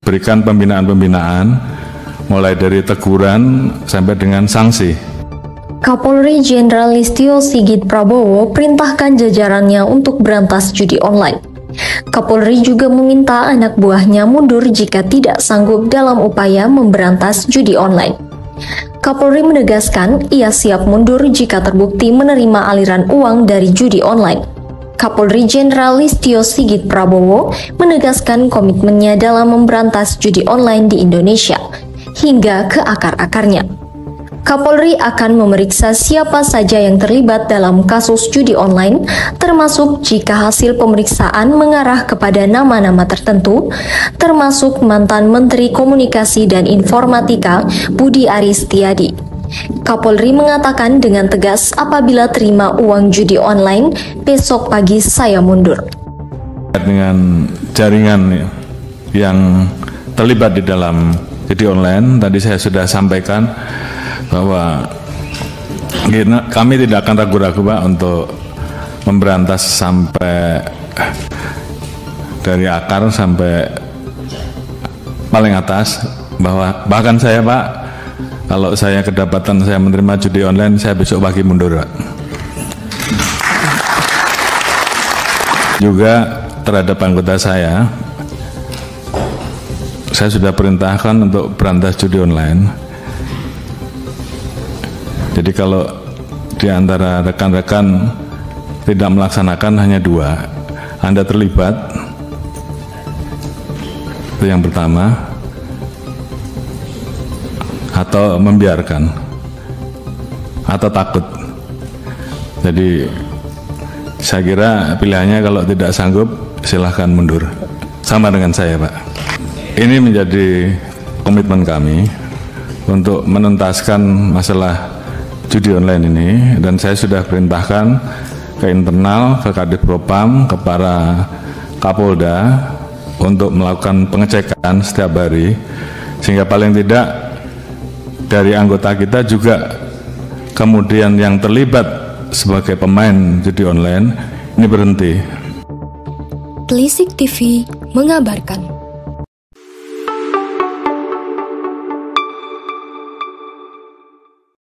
berikan pembinaan-pembinaan mulai dari teguran sampai dengan sanksi. Kapolri Jenderal Listio Sigit Prabowo perintahkan jajarannya untuk berantas judi online. Kapolri juga meminta anak buahnya mundur jika tidak sanggup dalam upaya memberantas judi online. Kapolri menegaskan ia siap mundur jika terbukti menerima aliran uang dari judi online. Kapolri Jenderal Listio Sigit Prabowo menegaskan komitmennya dalam memberantas judi online di Indonesia hingga ke akar-akarnya. Kapolri akan memeriksa siapa saja yang terlibat dalam kasus judi online, termasuk jika hasil pemeriksaan mengarah kepada nama-nama tertentu, termasuk mantan Menteri Komunikasi dan Informatika Budi Aris Setiadi. Kapolri mengatakan dengan tegas apabila terima uang judi online, besok pagi saya mundur. Dengan jaringan yang terlibat di dalam judi online, tadi saya sudah sampaikan bahwa kami tidak akan ragu-ragu Pak untuk memberantas sampai dari akar sampai paling atas, bahkan saya Pak, kalau saya kedapatan saya menerima judi online, saya besok pagi mundur Pak. Juga terhadap anggota saya sudah perintahkan untuk berantas judi online. Jadi kalau di antara rekan-rekan tidak melaksanakan hanya 2, Anda terlibat, itu yang pertama, atau membiarkan, atau takut. Jadi saya kira pilihannya kalau tidak sanggup silahkan mundur, sama dengan saya Pak. Ini menjadi komitmen kami untuk menuntaskan masalah judi online ini, dan saya sudah perintahkan ke internal, ke Kadif Propam, ke para Kapolda untuk melakukan pengecekan setiap hari, sehingga paling tidak dari anggota kita juga kemudian yang terlibat sebagai pemain judi online ini berhenti. Telisik TV mengabarkan.